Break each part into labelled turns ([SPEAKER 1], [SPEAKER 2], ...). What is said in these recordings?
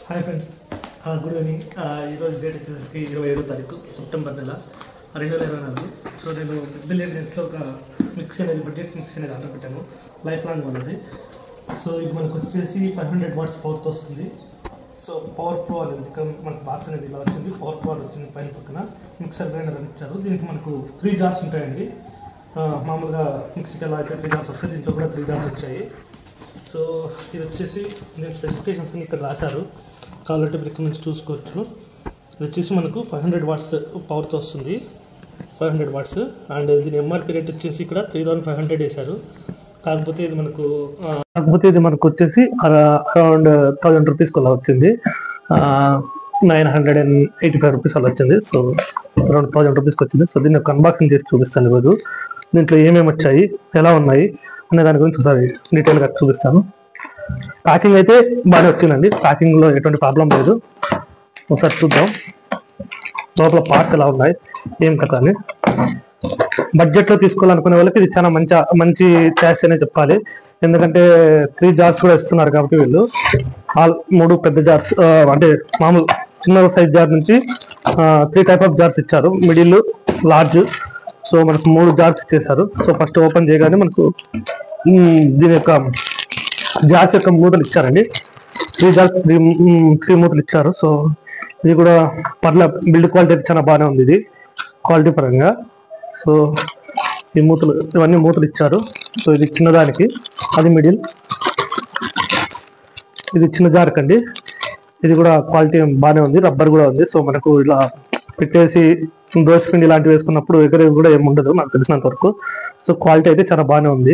[SPEAKER 1] Hi friends, good evening. ఈరోజు date వచ్చేసరికి 27వ తారీఖు సెప్టెంబర్ నెల 2024. సో నేను బిలియన్ డేస్లో ఒక మిక్సీ అనేది బడ్జెట్ మిక్సీ అనేది ఆర్డర్ పెట్టాను, లైఫ్ లాంగ్ ఉన్నది. సో ఇది మనకు వచ్చేసి 500 వాట్స్ పవర్తో వస్తుంది. సో పవర్ ప్రో అనేది మనకు బాక్స్ అనేది ఇలా వచ్చింది. పవర్ ప్రో వచ్చింది, పైన పక్కన మిక్సర్ గ్రైండర్ అని ఇచ్చారు. దీనికి మనకు 3 జార్స్ ఉంటాయండి. మామూలుగా మిక్సీకి ఎలా అయితే 3 జార్స్ వస్తాయి, దీంట్లో కూడా 3 జార్స్ వచ్చాయి. సో ఇది వచ్చేసి నేను స్పెసిఫికేషన్స్ అన్ని ఇక్కడ రాశారు, కావాలంటే మీరు ఇక్కడ నుంచి చూసుకోవచ్చు. ఇది వచ్చేసి మనకు 500 వాట్స్ పవర్తో వస్తుంది, 500 వాట్స్. అండ్ దీని ఎంఆర్పీ రేట్ వచ్చేసి ఇక్కడ 3500 వేశారు. కాకపోతే ఇది మనకు వచ్చేసి అరౌండ్ 1000 రూపీస్ అలా వచ్చింది, 985 రూపీస్ అలా వచ్చింది. సో అరౌండ్ 1000 రూపీస్కి వచ్చింది. సో దీన్ని ఒక అన్బాక్సింగ్ చేసి చూపిస్తాను ఈరోజు. దీంట్లో ఏమేమి వచ్చాయి, ఎలా ఉన్నాయి అనే దాని గురించి ఒకసారి డీటెయిల్గా చూపిస్తాను. ప్యాకింగ్ అయితే బాగానే వచ్చిందండి, ప్యాకింగ్లో ఎటువంటి ప్రాబ్లం లేదు. ఒకసారి చూద్దాం లోపల పార్ట్స్ ఎలా ఉన్నాయి, ఏం కదా అని. బడ్జెట్లో తీసుకోవాలనుకునే వాళ్ళకి ఇది చాలా మంచి చాయిస్ అనే చెప్పాలి. ఎందుకంటే 3 జార్స్ కూడా ఇస్తున్నారు కాబట్టి వీళ్ళు 3 పెద్ద జార్స్, అంటే మామూలు చిన్న సైజ్ జార్ నుంచి 3 టైప్ ఆఫ్ జార్స్ ఇచ్చారు, మిడిల్, లార్జ్. సో మనకు 3 జార్స్ ఇచ్చేసారు. సో ఫస్ట్ ఓపెన్ చేయగానే మనకు దీని యొక్క జార్స్ యొక్క మూతలు ఇచ్చారండి. 3 జార్స్ 3 మూతలు ఇచ్చారు. సో ఇది కూడా పర్లే, బిల్డ్ క్వాలిటీ చాలా బాగానే ఉంది ఇది క్వాలిటీ పరంగా. సో ఈ మూతలు, ఇవన్నీ మూతలు ఇచ్చారు. సో ఇది చిన్నదానికి, అది మిడిల్, ఇది చిన్న జార్ కండి. ఇది కూడా క్వాలిటీ బాగానే ఉంది, రబ్బర్ కూడా ఉంది. సో మనకు ఇలా పెట్టేసి దోశ పిండి ఇలాంటివి వేసుకున్నప్పుడు ఎగరేవి కూడా ఏమి ఉండదు నాకు తెలిసినంత వరకు. సో క్వాలిటీ అయితే చాలా బాగానే ఉంది.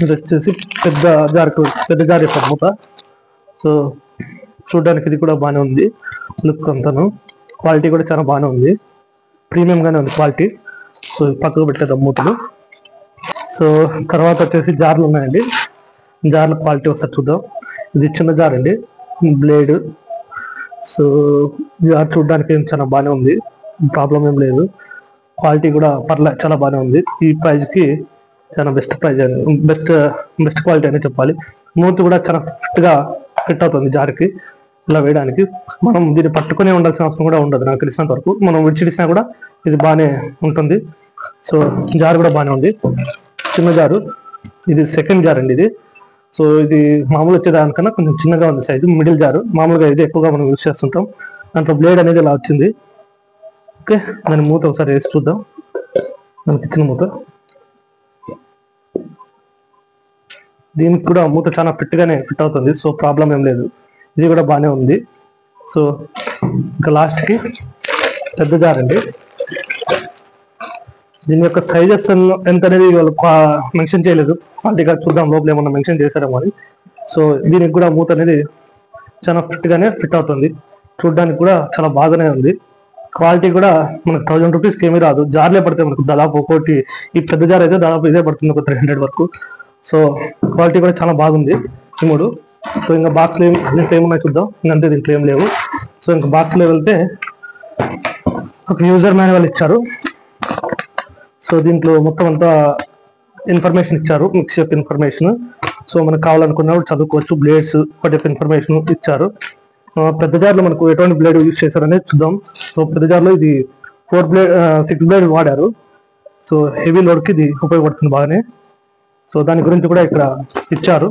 [SPEAKER 1] ఇది వచ్చేసి పెద్ద జార్ యొక్క మూత. సో చూడడానికి ఇది కూడా బాగానే ఉంది, లుక్ అంతాను. క్వాలిటీ కూడా చాలా బాగానే ఉంది, ప్రీమియంగానే ఉంది క్వాలిటీ. సో పక్కకు పెట్టేద్దాం మూతలు. సో తర్వాత వచ్చేసి జార్లు ఉన్నాయండి, జార్ల క్వాలిటీ ఒకసారి చూద్దాం. ఇది చిన్న జార్ అండి, బ్లేడ్. సో జార్ చూడడానికి చాలా బాగానే ఉంది, ప్రాబ్లం ఏం లేదు. క్వాలిటీ కూడా చాలా బాగానే ఉంది. ఈ ప్రైస్కి చాలా బెస్ట్ ప్రైజ్, బెస్ట్ క్వాలిటీ అని చెప్పాలి. మూతి కూడా చాలా ఫిట్ అవుతుంది జార్కి, ఇలా వేయడానికి. మనం దీన్ని పట్టుకునే ఉండాల్సిన అవసరం కూడా ఉండదు నాకు తెలిసినంత వరకు. మనం విడిచిడిసినా కూడా ఇది బాగానే ఉంటుంది. సో జార్ కూడా బాగానే ఉంది, చిన్న జారు. ఇది సెకండ్ జార్ అండి ఇది. సో ఇది మామూలు వచ్చేదానికన్నా కొంచెం చిన్నగా ఉంది సైజు, మిడిల్ జారు. మామూలుగా ఇది ఎక్కువగా మనం యూజ్ చేస్తుంటాం. దాంట్లో బ్లేడ్ అనేది ఇలా వచ్చింది. ఓకే, దాని మూత ఒకసారి వేసి చూద్దాం. మనకి ఇచ్చిన మూత, దీనికి కూడా మూత చాలా ఫిట్గానే ఫిట్ అవుతుంది. సో ప్రాబ్లం ఏం లేదు, ఇది కూడా బాగానే ఉంది. సో ఇంకా లాస్ట్కి పెద్ద జార్ అండి. దీని యొక్క సైజెస్ ఎంత అనేది వాళ్ళు మెన్షన్ చేయలేదు, క్వాలిటీగా చూద్దాం లోపల ఏమన్నా మెన్షన్ చేశారేమో అని. సో దీనికి కూడా మూత అనేది చాలా ఫిట్గానే ఫిట్ అవుతుంది, చూడడానికి కూడా చాలా బాగానే ఉంది. క్వాలిటీ కూడా మనకు 1000 రూపీస్కి ఏమీ రాదు, జార్లే పడితే మనకు దాదాపు ఒకటి. ఈ పెద్ద జార్ అయితే దాదాపు ఇదే పడుతుంది, ఒక 300 వరకు. సో క్వాలిటీ కూడా చాలా బాగుంది ఈ 3. సో ఇంకా బాక్స్లో దీంట్లో ఏమున్నాయి చూద్దాం. ఇంకంతే, దీంట్లో ఏం లేవు. సో ఇంకా బాక్స్లో వెళ్తే ఒక యూజర్ మాన్యువల్ ఇచ్చారు. సో దీంట్లో మొత్తం అంతా ఇన్ఫర్మేషన్ ఇచ్చారు, మిక్సీ యొక్క ఇన్ఫర్మేషన్. సో మనకు కావాలనుకున్నప్పుడు చదువుకోవచ్చు. బ్లేడ్స్ వాటి యొక్క ఇన్ఫర్మేషన్ ఇచ్చారు. పెద్ద జార్లో మనకు ఎటువంటి బ్లేడ్ యూజ్ చేశారనేది చూద్దాం. సో పెద్ద జార్లో ఇది 6 బ్లేడ్ వాడారు. సో హెవీ లోడ్కి ఇది ఉపయోగపడుతుంది బాగానే. సో దాని గురించి కూడా ఇక్కడ ఇచ్చారు,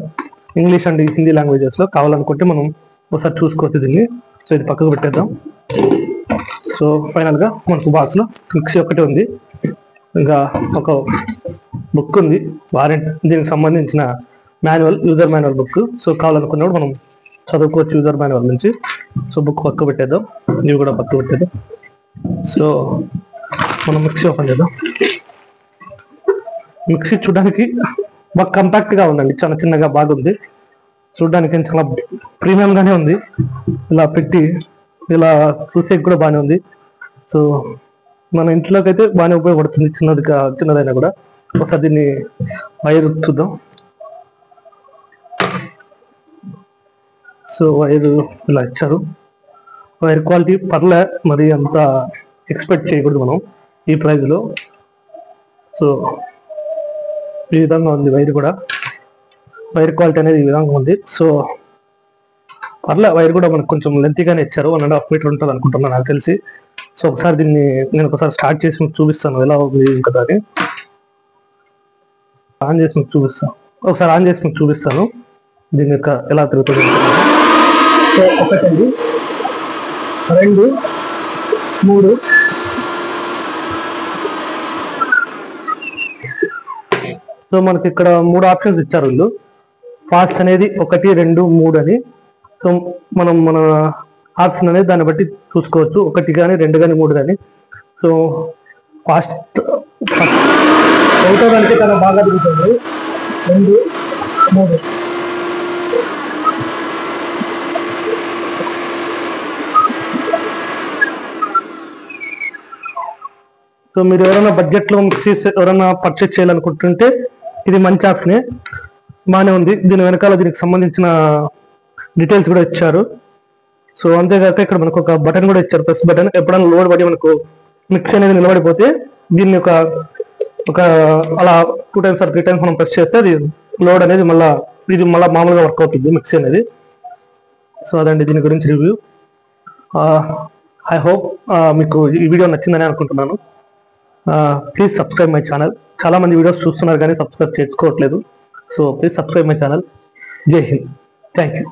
[SPEAKER 1] ఇంగ్లీష్ అండ్ హిందీ లాంగ్వేజెస్లో. కావాలనుకుంటే మనం ఒకసారి చూసుకోవచ్చు దీన్ని. సో ఇది పక్కకు పెట్టేద్దాం. సో ఫైనల్గా మనకు బాక్స్లో మిక్సీ ఒకటి ఉంది, ఇంకా ఒక బుక్ ఉంది, వారెంటీ దీనికి సంబంధించిన manual, user manual book. So కావాలనుకున్నప్పుడు మనం చదువుకోవచ్చు యూజర్ మాన్యువల్ నుంచి. సో బుక్ పక్క పెట్టేద్దాం, ఇవి కూడా పక్క పెట్టేద్దాం. సో మనం మిక్సీ ఓపెన్ చేద్దాం. మిక్సీ చూడడానికి బాగా కంపాక్ట్గా ఉందండి, చాలా చిన్నగా బాగుంది. చూడడానికి చాలా ప్రీమియంగానే ఉంది, ఇలా పెట్టి ఇలా చూసేకి కూడా బాగానే ఉంది. సో మన ఇంట్లోకి అయితే బాగానే ఉపయోగపడుతుంది, చిన్నదైనా కూడా. ఒకసారి దీన్ని వైర్ చూద్దాం. సో వైర్ ఇలా ఇచ్చారు, వైర్ క్వాలిటీ పర్లే, మరి అంత ఎక్స్పెక్ట్ చేయకూడదు మనం ఈ ప్రైజ్లో. సో ఈ విధంగా ఉంది వైర్ కూడా, వైర్ క్వాలిటీ అనేది ఈ విధంగా ఉంది. సో
[SPEAKER 2] పర్లే వైర్ కూడా మనకు కొంచెం లెంతీగానే ఇచ్చారు, 1.5 మీటర్ ఉంటుంది అనుకుంటున్నాను నాకు తెలిసి. సో ఒకసారి దీన్ని నేను ఒకసారి స్టార్ట్ చేసి మీకు చూపిస్తాను ఎలా ఉంది కదా అని. ఆన్ చేసి మీకు చూపిస్తాను, ఒకసారి ఆన్ చేసి మీకు చూపిస్తాను దీని యొక్క ఎలా తిరుగుతుంది.
[SPEAKER 1] సో 1 2 3
[SPEAKER 2] సో మనకి ఇక్కడ 3 ఆప్షన్స్ ఇచ్చారు వీళ్ళు. ఫాస్ట్ అనేది 1 2 3 అని. సో మనం మన ఆప్షన్ అనేది దాన్ని బట్టి చూసుకోవచ్చు, 1 కానీ 2 కానీ 3 కానీ. సో ఫాస్ట్
[SPEAKER 1] ఒకటో దానికి చాలా బాగా తిరుగుతుంది. 2 3
[SPEAKER 2] సో మీరు ఎవరైనా బడ్జెట్లో మిక్సీస్ ఎవరైనా పర్చేస్ చేయాలనుకుంటుంటే ఇది మంచి ఆప్షనే, బాగానే ఉంది. దీని వెనకాల దీనికి సంబంధించిన డీటెయిల్స్ కూడా ఇచ్చారు. సో అంతేకాక ఇక్కడ మనకు ఒక బటన్ కూడా ఇచ్చారు, ప్రెస్ బటన్. ఎప్పుడైనా లోడ్ పడి మనకు మిక్సీ అనేది నిలబడిపోతే దీన్ని ఒక అలా 2 times or 3 times మనం ప్రెస్ చేస్తే అది లోడ్ అనేది ఇది మళ్ళీ మామూలుగా వర్క్ అవుతుంది మిక్సీ అనేది. సో అదండి దీని గురించి రివ్యూ. ఐ హోప్ మీకు ఈ వీడియో నచ్చిందని అనుకుంటున్నాను. Please subscribe my channel. చాలా మంది వీడియోస్ చూస్తున్నారు కానీ సబ్స్క్రైబ్ చేసుకోవట్లేదు. So please subscribe my channel. జై హింద్. Thank you.